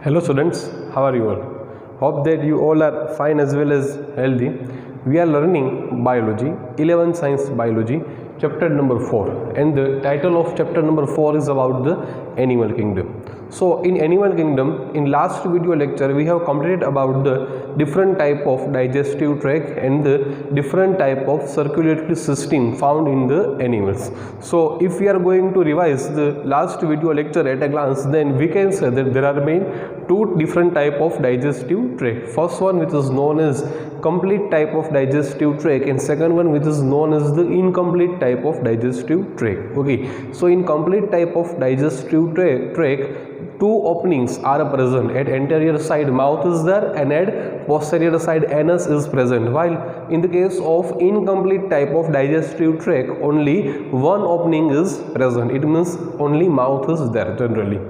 Hello students, how are you all? Hope that you all are fine as well as healthy. We are learning biology, 11 science biology, chapter number 4, and the title of chapter number 4 is about the animal kingdom. So in animal kingdom, in last video lecture we have completed about the different type of digestive tract and the different type of circulatory system found in the animals. So if we are going to revise the last video lecture at a glance, then we can say that there are main two different type of digestive tract. First one which is known as complete type of digestive tract, and second one which is known as the incomplete type of digestive tract. Okay, so in complete type of digestive tract, two openings are present. At anterior side mouth is there and at posterior side anus is present, while in the case of incomplete type of digestive tract only one opening is present. It means only mouth is there generally.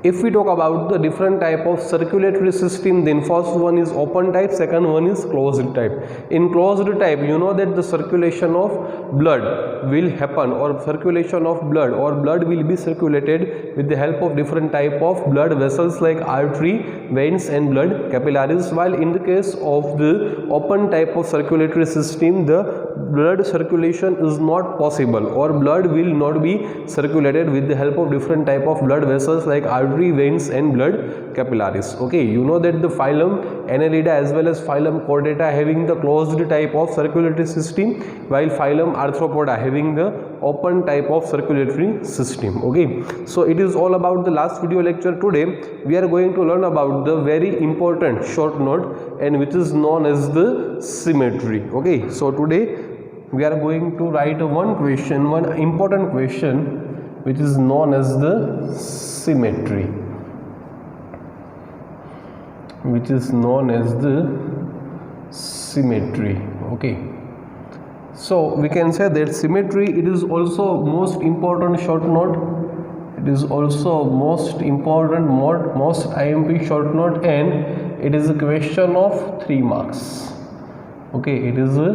If we talk about the different type of circulatory system, then first one is open type, second one is closed type. In closed type, you know that the circulation of blood will happen, or circulation of blood will be circulated with the help of different type of blood vessels like artery, veins and blood capillaries, while in the case of the open type of circulatory system, the blood circulation is not possible, or blood will not be circulated with the help of different type of blood vessels like artery, veins and blood capillaries. Okay, you know that the phylum Annelida as well as phylum Chordata having the closed type of circulatory system, while phylum Arthropoda having the open type of circulatory system. Okay, so it is all about the last video lecture. Today we are going to learn about the very important short note, and which is known as the symmetry. Okay, so today we are going to write one question, one important question, which is known as the symmetry, which is known as the symmetry. Okay, so we can say that symmetry, it is also most important short note, it is also most important most IMP short note, and it is a question of 3 marks. Okay, it is a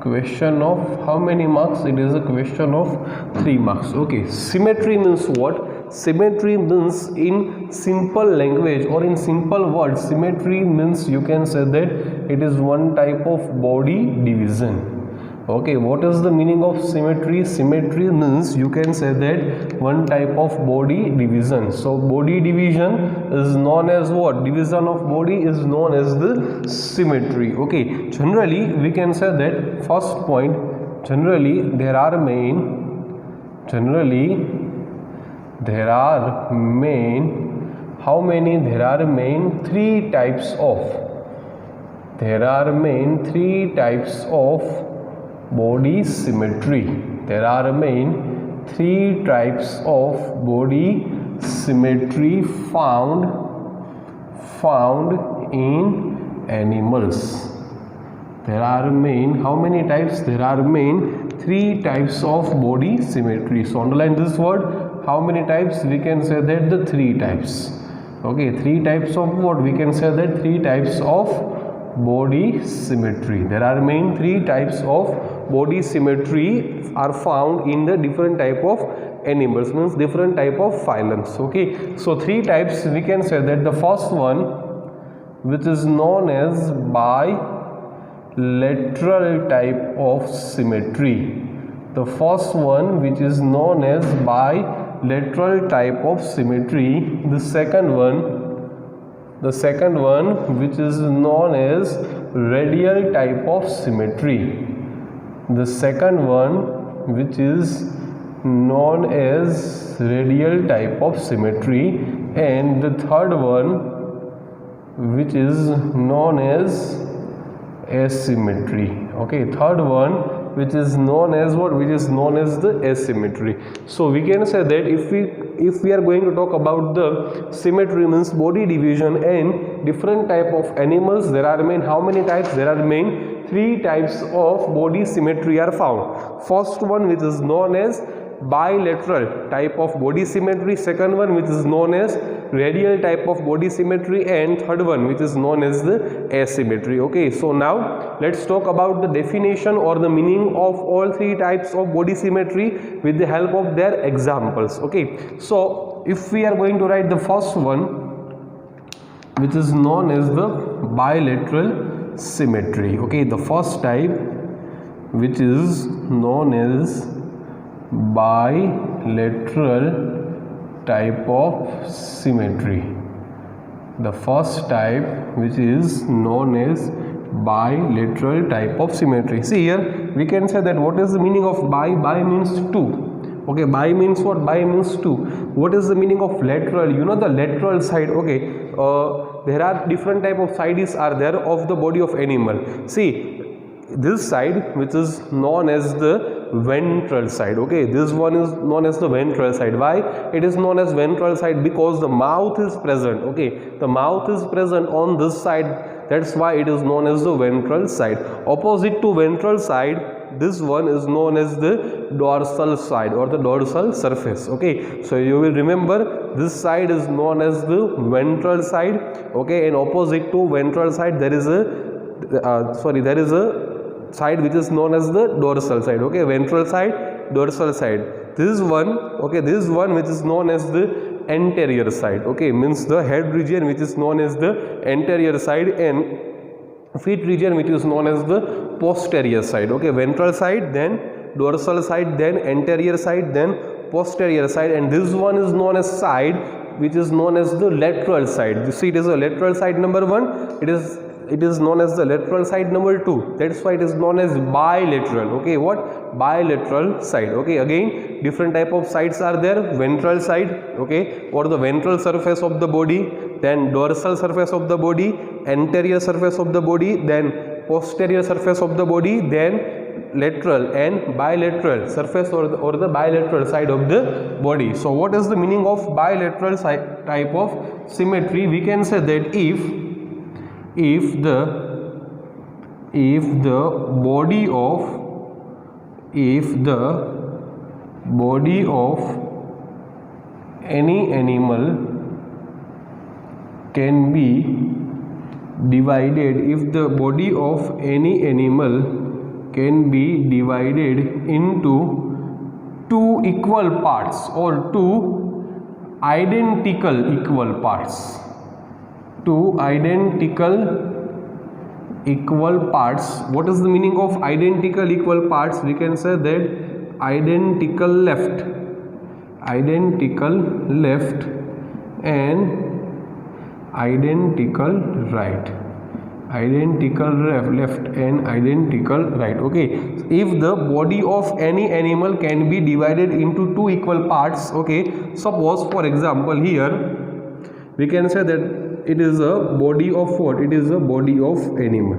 question of how many marks? It is a question of 3 marks. Okay, symmetry means what? Symmetry means, in simple language or in simple words, symmetry means, you can say that it is one type of body division. Okay, what is the meaning of symmetry? Symmetry means, you can say that one type of body division. So body division is known as what? Division of body is known as the symmetry. Okay, generally we can say that first point, generally there are main 3 types of body symmetry. There are main 3 types of body symmetry found in animals. There are main, how many types? There are main 3 types of body symmetry. So underline this word. How many types? We can say that the 3 types. Okay, 3 types of what? We can say that 3 types of body symmetry. There are main 3 types of body symmetry are found in the different type of animals, means different type of phylums. Okay, so 3 types we can say that the first one, which is known as bilateral type of symmetry. The first one, which is known as bilateral type of symmetry. The second one, which is known as radial type of symmetry. The second one, which is known as radial type of symmetry, and the third one, which is known as asymmetry. Okay, third one, which is known as what? Which is known as the asymmetry. So we can say that if we are going to talk about the symmetry, means body division and different type of animals, there are main how many types? There are main 3 types of body symmetry are found. First one, which is known as bilateral type of body symmetry, second one which is known as radial type of body symmetry, and third one which is known as the asymmetry. Okay, so now let's talk about the definition or the meaning of all 3 types of body symmetry with the help of their examples. Okay, so if we are going to write the first one, which is known as the bilateral symmetry. Okay, the first type, which is known as bilateral type of symmetry. The first type, which is known as bilateral type of symmetry. See here, we can say that what is the meaning of bi? Bi means two. Okay, bi means what? Bi means two. What is the meaning of lateral? You know the lateral side. Okay, there are different type of sides are there of the body of animal. See, this side, which is known as the ventral side. Okay, this one is known as the ventral side. Why it is known as ventral side? Because the mouth is present. Okay, the mouth is present on this side, that's why it is known as the ventral side. Opposite to ventral side, this one is known as the dorsal side or the dorsal surface. Okay, so you will remember this side is known as the ventral side. Okay, and opposite to ventral side there is a side which is known as the dorsal side. Okay, ventral side, dorsal side. This one, okay, this one which is known as the anterior side. Okay, means the head region which is known as the anterior side, and feet region which is known as the posterior side. Okay, ventral side, then dorsal side, then anterior side, then posterior side, and this one is known as side which is known as the lateral side. You see, it is a lateral side number one. It is known as the lateral side number two. That's why it is known as bilateral. Okay, what? Bilateral side. Okay, again different type of sides are there. Ventral side, okay, or the ventral surface of the body, then dorsal surface of the body, anterior surface of the body, then posterior surface of the body, then lateral and bilateral surface or the bilateral side of the body. So what is the meaning of bilateral type of symmetry? We can say that if the body of any animal can be divided, if the body of any animal can be divided into two equal parts or two identical equal parts. Two identical equal parts. What is the meaning of identical equal parts? We can say that identical left and identical right. Identical left and identical right. Okay, if the body of any animal can be divided into two equal parts. Okay, suppose for example here we can say that it is a body of what? It is a body of animal.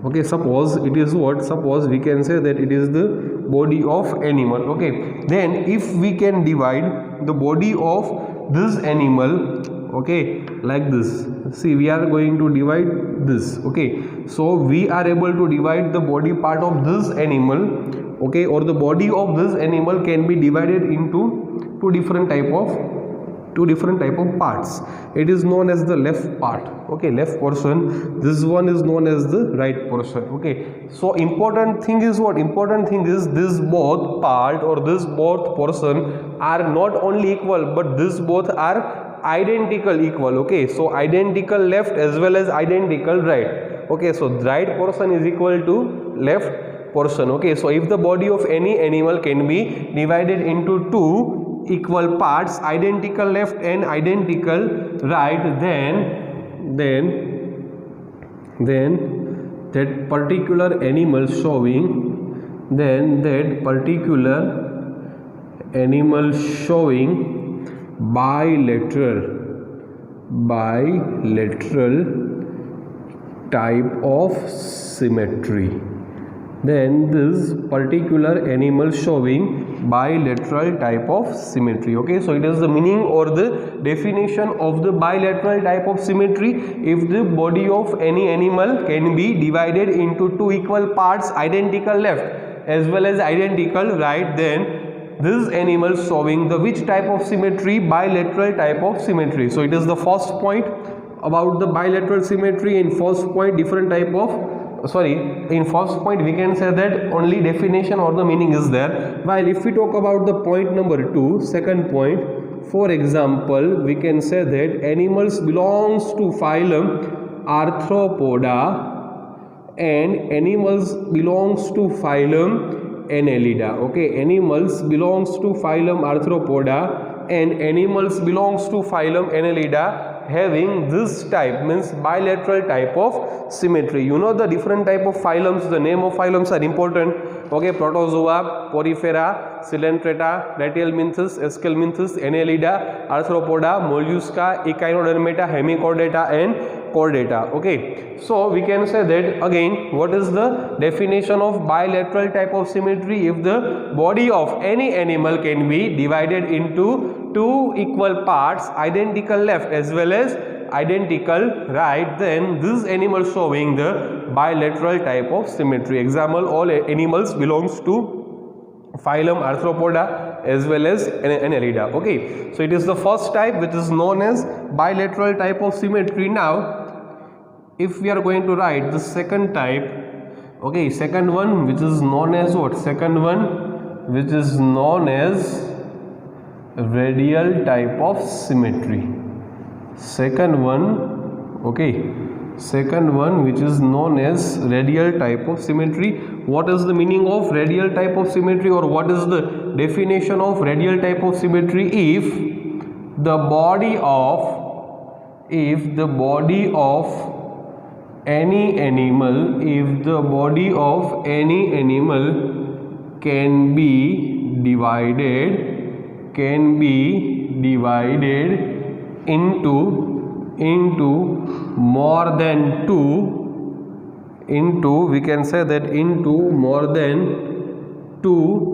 Okay, suppose it is what? Suppose we can say that it is the body of animal. Okay, then if we can divide the body of this animal, okay, like this. See, we are going to divide this. Okay, so we are able to divide the body part of this animal. Okay, or the body of this animal can be divided into two different type of parts. It is known as the left part. Okay, left portion. This one is known as the right portion. Okay, so important thing is what? Important thing is this both part or this both portion are not only equal, but this both are identical equal. Okay, so identical left as well as identical right. Okay, so right portion is equal to left portion. Okay, so if the body of any animal can be divided into two equal parts, identical left and identical right, then that particular animal showing, then that particular animal showing bilateral type of symmetry. Then this particular animal showing bilateral type of symmetry. Okay, so it is the meaning or the definition of the bilateral type of symmetry. If the body of any animal can be divided into two equal parts, identical left as well as identical right, then this animal showing the which type of symmetry? Bilateral type of symmetry. So it is the first point about the bilateral symmetry. In first point different type of in first point we can say that only definition or the meaning is there, while if we talk about the point number 2, second point, For example, we can say that animals belongs to phylum Arthropoda and animals belongs to phylum Annelida. Okay, animals belongs to phylum Arthropoda and animals belongs to phylum Annelida having this type, means bilateral type of symmetry. You know the different type of phylums, the name of phylums are important. Okay, Protozoa, Porifera, Coelenterata, Platyhelminthes, Aschelminthes, Annelida, Arthropoda, Mollusca, Echinodermata, Hemichordata and Chordata. Okay, so we can say that again, what is the definition of bilateral type of symmetry? If the body of any animal can be divided into two equal parts, identical left as well as identical right, then this animal showing the bilateral type of symmetry. Example, all animals belongs to phylum Arthropoda as well as Annelida. Okay, so it is the first type which is known as bilateral type of symmetry. Now if we are going to write the second type, okay, second one which is known as what? Second one which is known as radial type of symmetry. Second one, okay, second one which is known as radial type of symmetry. What is the meaning of radial type of symmetry, or what is the definition of radial type of symmetry? If the body of any animal, if the body of any animal can be divided into more than two, we can say that into more than two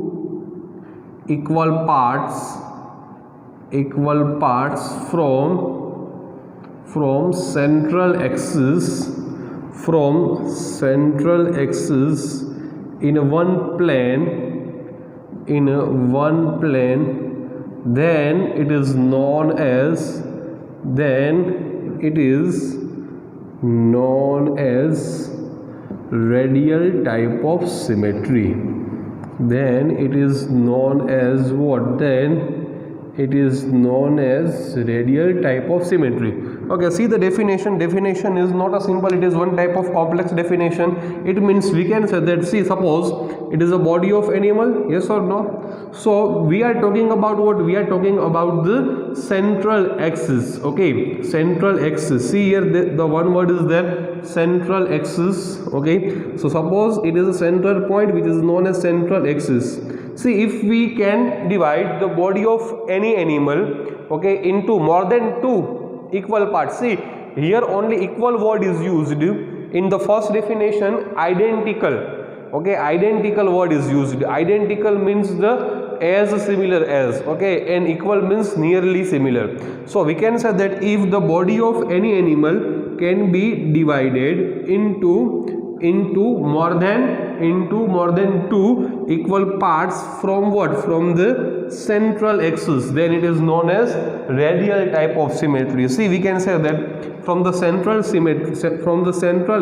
equal parts from central axis in one plane, then it is known as radial type of symmetry. Then it is known as what? Then it is known as radial type of symmetry. Okay, see the definition. Definition is not a simple, it is one type of complex definition. It means we can say that, see, suppose it is a body of animal, yes or no? So we are talking about what? We are talking about the central axis. Okay, central axis. See here, the one word is there, central axis. Okay, so suppose it is a central point which is known as central axis. See, if we can divide the body of any animal, okay, into more than two equal parts. See, here only equal word is used. In the first definition, identical. Okay, identical word is used. Identical means the as, similar as. Okay, and equal means nearly similar. So we can say that if the body of any animal can be divided into more than two equal parts from what? From the central axis, then it is known as radial type of symmetry. See, we can say that from the central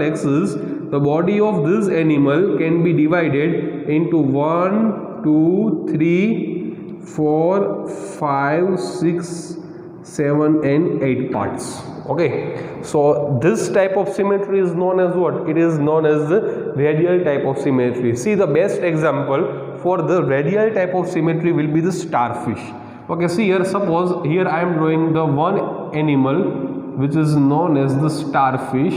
axis, the body of this animal can be divided into 1, 2, 3, 4, 5, 6, 7 and 8 parts. Okay, so this type of symmetry is known as what? It is known as the radial type of symmetry. See, the best example for the radial type of symmetry will be the starfish. Okay, see here, suppose here I am drawing the one animal which is known as the starfish.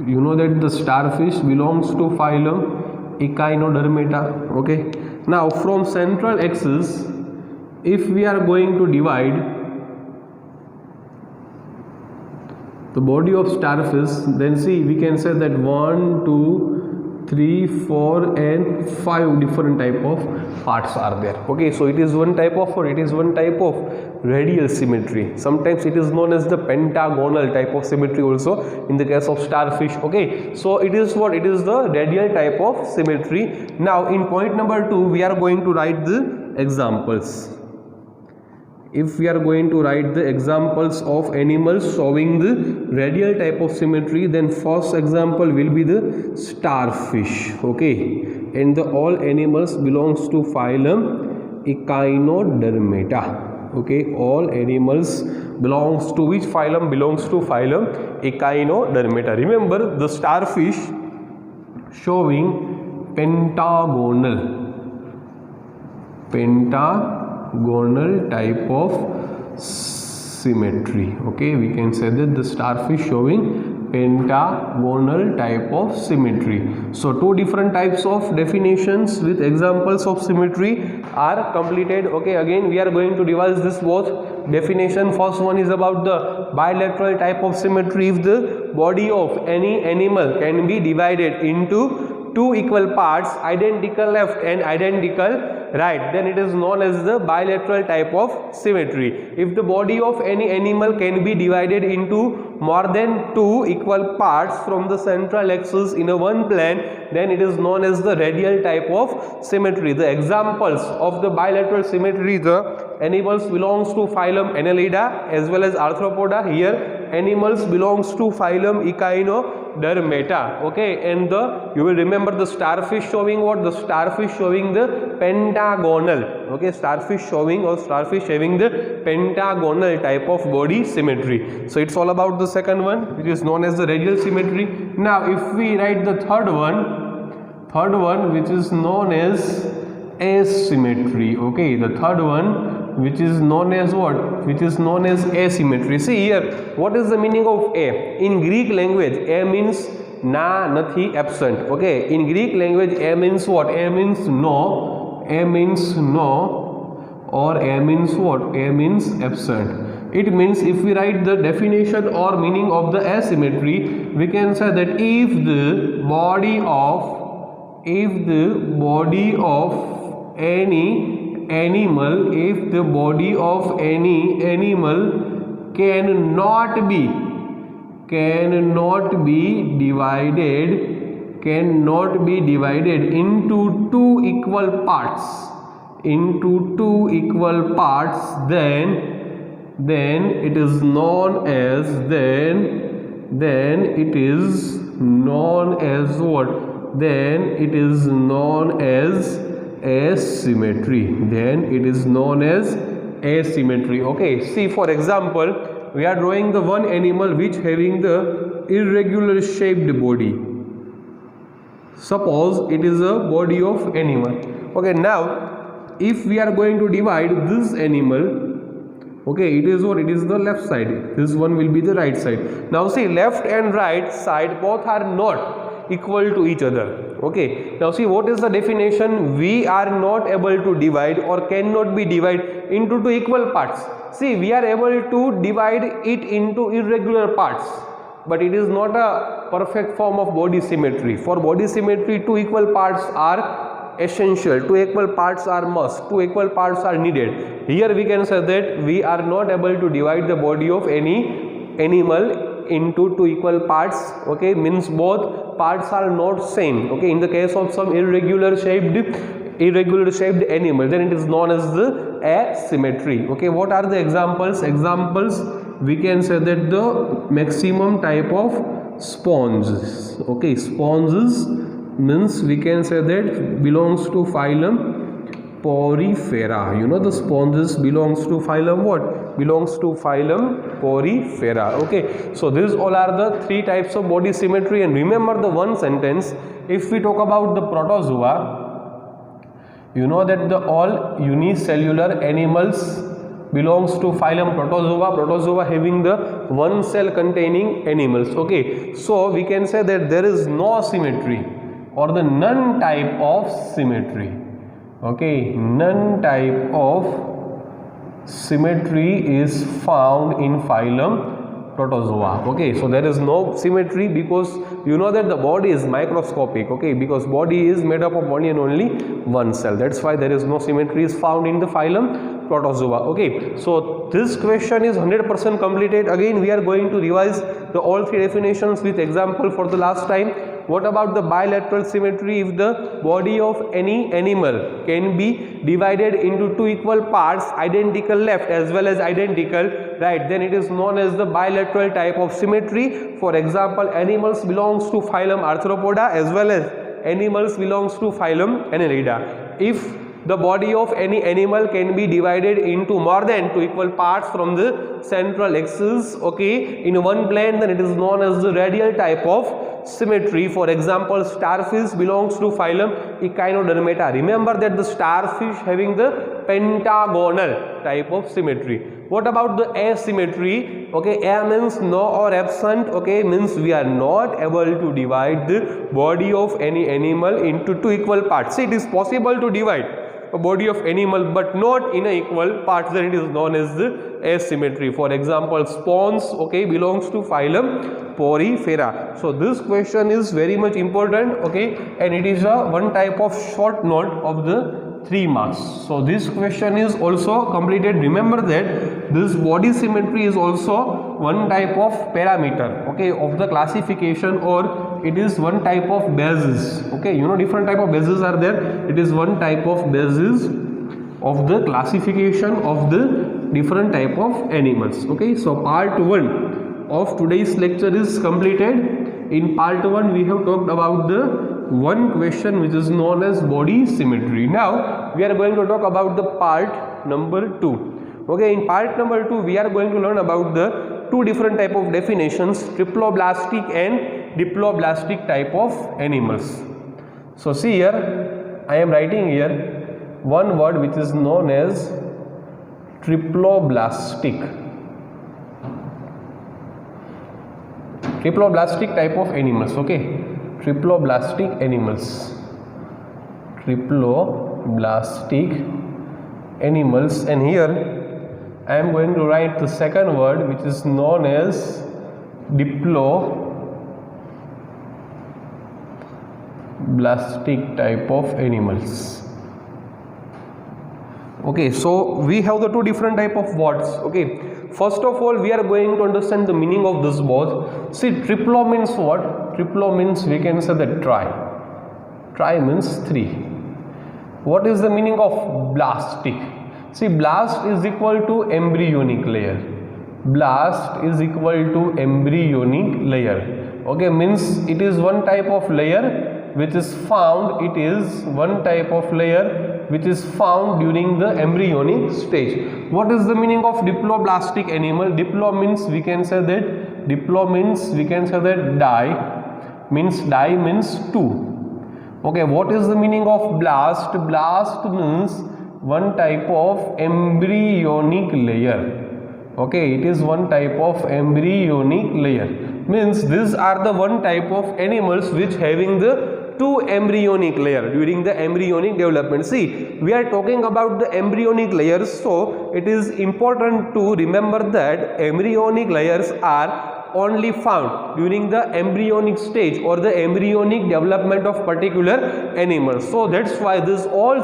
You know that the starfish belongs to phylum Echinodermata. Okay, now from central axis, if we are going to divide the body of starfish, then see, we can say that 1, 2, 3, 4 and 5 different type of parts are there. Okay, so it is one type of radial symmetry. Sometimes it is known as the pentagonal type of symmetry also in the case of starfish. Okay, so it is what? It is the radial type of symmetry. Now in point number 2, we are going to write the examples. If we are going to write the examples of animals showing the radial type of symmetry, then first example will be the starfish. Okay, and the all animals belongs to phylum Echinodermata. Okay, all animals belongs to which phylum? Belongs to phylum Echinodermata. Remember the starfish showing pentagonal type of symmetry. Okay, we can say that the starfish showing pentagonal type of symmetry. So two different types of definitions with examples of symmetry are completed. Okay, again we are going to revise this both definition. First one is about the bilateral type of symmetry. If the body of any animal can be divided into two equal parts, identical left and identical right, then it is known as the bilateral type of symmetry. If the body of any animal can be divided into more than two equal parts from the central axis in a one plane, then it is known as the radial type of symmetry. The examples of the bilateral symmetry, the animals belongs to phylum Annelida as well as Arthropoda. Here animals belongs to phylum Echinodermata. Okay, and you will remember the starfish showing what? The starfish showing the pentagonal. Okay, starfish showing or starfish having the pentagonal type of body symmetry. So it's all about the second one, which is known as the radial symmetry. Now if we write the third one which is known as asymmetry. Okay, the third one which is known as what? Which is known as asymmetry. See here, what is the meaning of A? In Greek language, A means na, nathi, absent. Okay, in Greek language, A means what? A means no, A means no, or A means what? A means absent. It means if we write the definition or meaning of the asymmetry, we can say that if the body of any animal, if the body of any animal cannot be divided into two equal parts, then it is known as what? Then it is known as asymmetry. Then it is known as asymmetry. Okay, see, for example, we are drawing the one animal which having the irregular shaped body. Suppose it is a body of animal. Okay, now if we are going to divide this animal, okay, it is what? It is the left side. This one will be the right side. Now see, left and right side both are not equal to each other. Okay, now see, what is the definition? We are not able to divide or cannot be divided into two equal parts. See, we are able to divide it into irregular parts, but it is not a perfect form of body symmetry. For body symmetry, two equal parts are essential, two equal parts are must, two equal parts are needed. Here we can say that we are not able to divide the body of any animal into two equal parts. Okay, means both parts are not same. Okay, in the case of some irregular shaped animal, then it is known as the asymmetry. Okay, what are the examples? We can say that the maximum type of sponges. Okay, sponges means we can say that belongs to phylum Porifera. You know, the sponges belongs to phylum what? Belongs to phylum Porifera. Okay, so these all are the three types of body symmetry. And remember the one sentence, if we talk about the protozoa, you know that the all unicellular animals belongs to phylum Protozoa having the one cell containing animals. Okay, so we can say that there is no symmetry or the none type of symmetry. Okay, none type of symmetry is found in phylum Protozoa. Okay, so there is no symmetry because you know that the body is microscopic. Okay, because body is made up of only and only one cell. That's why there is no symmetry is found in the phylum Protozoa. Okay, so this question is 100% completed. Again we are going to revise the all three definitions with example for the last time. What about the bilateral symmetry? If the body of any animal can be divided into two equal parts, identical left as well as identical right, then it is known as the bilateral type of symmetry. For example, animals belongs to phylum Arthropoda as well as animals belongs to phylum Annelida. If the body of any animal can be divided into more than 2 equal parts from the central axis, okay, in one plane, then it is known as the radial type of symmetry. For example, starfish belongs to phylum Echinodermata. Remember that the starfish having the pentagonal type of symmetry. What about the asymmetry? Okay, A means no or absent, okay, means we are not able to divide the body of any animal into 2 equal parts. See, it is possible to divide a body of animal but not in a equal parts, then it is known as the asymmetry. For example, swans, okay, belongs to phylum Porifera. So this question is very much important, okay, and it is a one type of short note of the 3 marks. So this question is also completed. Remember that this body symmetry is also one type of parameter, okay, of the classification, or it is one type of basis, okay, you know different type of bases are there. It is one type of basis of the classification of the different type of animals, okay. So part 1 of today's lecture is completed. In part 1 we have talked about the one question which is known as body symmetry. Now we are going to talk about the part number 2. Okay, in part number 2 we are going to learn about the two different type of definitions, triploblastic and diploblastic type of animals. So see here, I am writing here one word which is known as triploblastic. Triploblastic type of animals, okay. Triploblastic animals, triploblastic animals, and here I am going to write the second word which is known as diploblastic type of animals. Okay, so we have the two different type of words, okay. First of all, we are going to understand the meaning of this both. See, triplo means what? Triplo means we can say that tri. Tri means 3. What is the meaning of blastic? See, blast is equal to embryonic layer. Blast is equal to embryonic layer. Okay, means it is one type of layer which is found. It is one type of layer which is found during the embryonic stage. What is the meaning of diploblastic animal? Diplo means we can say that di means 2. Okay, what is the meaning of blast? Blast means one type of embryonic layer. Okay, it is one type of embryonic layer. Means these are the one type of animals which having the 2 embryonic layer during the embryonic development. See, we are talking about the embryonic layers, so it is important to remember that embryonic layers are only found during the embryonic stage or the embryonic development of particular animals. So that's why these all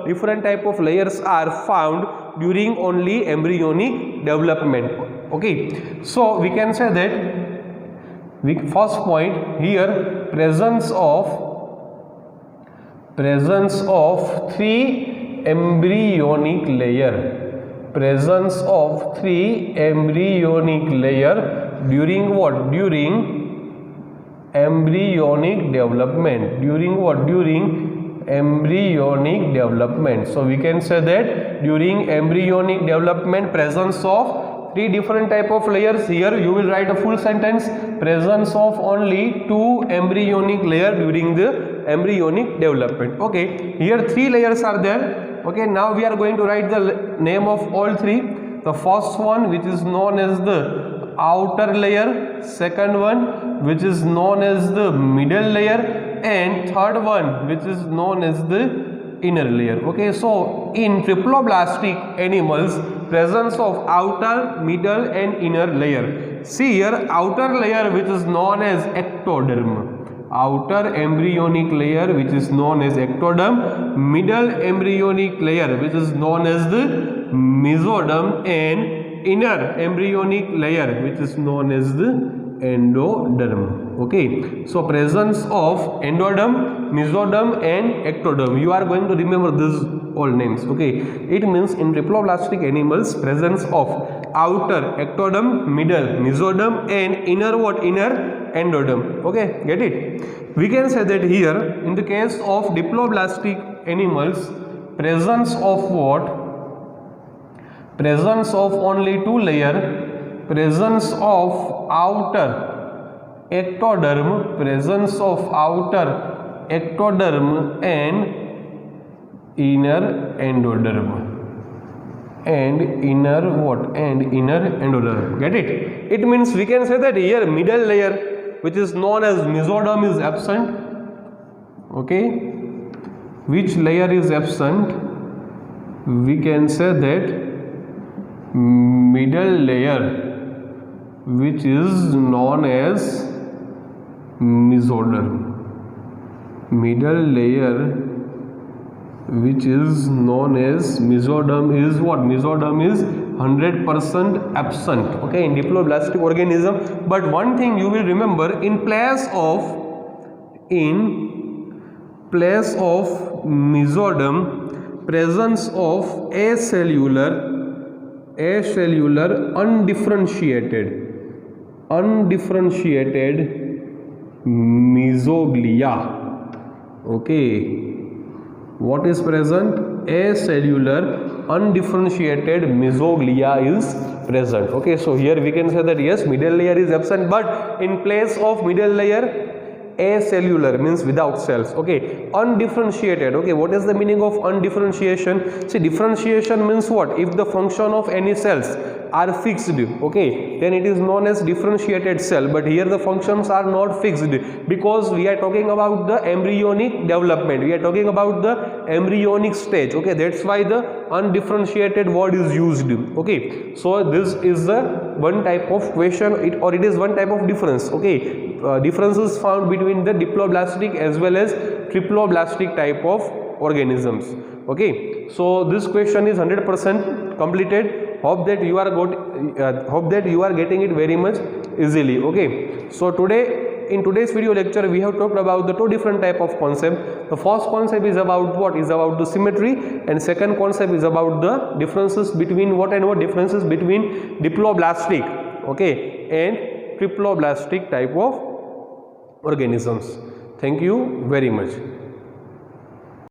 different type of layers are found during only embryonic development. Okay, so we can say that first point here, presence of 3 embryonic layer. Presence of 3 embryonic layer during what? During embryonic development. During what? During embryonic development. So we can say that during embryonic development, presence of 3 different type of layers. Here you will write a full sentence, presence of only 2 embryonic layer during the embryonic development. Okay, here 3 layers are there. Okay, now we are going to write the name of all 3. The first one which is known as the outer layer, second one which is known as the middle layer, and third one which is known as the inner layer. Okay, so in triploblastic animals, presence of outer, middle and inner layer. See here, outer layer which is known as ectoderm. Outer embryonic layer which is known as ectoderm, middle embryonic layer which is known as the mesoderm, and inner embryonic layer which is known as the endoderm. Okay, so presence of endoderm, mesoderm and ectoderm. You are going to remember this all names. Okay, it means in triploblastic animals presence of outer ectoderm, middle mesoderm and inner what? Inner endoderm. Okay, get it? We can say that here in the case of diploblastic animals, presence of what? Presence of only two layer, presence of outer ectoderm, presence of outer ectoderm and inner endoderm. And inner what? And inner endoderm. Get it? It means we can say that here middle layer, which is known as mesoderm, is absent. Okay, which layer is absent? We can say that middle layer, which is known as mesoderm. Middle layer, which is known as mesoderm, is what? Mesoderm is 100% absent. Okay, in diploblastic organism. But one thing you will remember, in place of mesoderm, presence of acellular undifferentiated mesoglia. Okay, what is present? Acellular undifferentiated mesoglia is present. Okay, so here we can say that yes, middle layer is absent, but in place of middle layer, acellular means without cells. Okay, undifferentiated. Okay, what is the meaning of undifferentiation? See, differentiation means what? If the function of any cells are fixed, okay, then it is known as differentiated cell. But here the functions are not fixed, because we are talking about the embryonic development, we are talking about the embryonic stage. Okay, that's why the undifferentiated word is used. Okay, so this is the one type of question, it is one type of difference. Okay, differences found between the diploblastic as well as triploblastic type of organisms. Okay, so this question is 100% completed. Hope that you are getting it very much easily. Okay, so in today's video lecture we have talked about the two different type of concept. The first concept is about what? Is about the symmetry, and second concept is about the differences between what and what? Differences between diploblastic, okay, and triploblastic type of organisms. Thank you very much.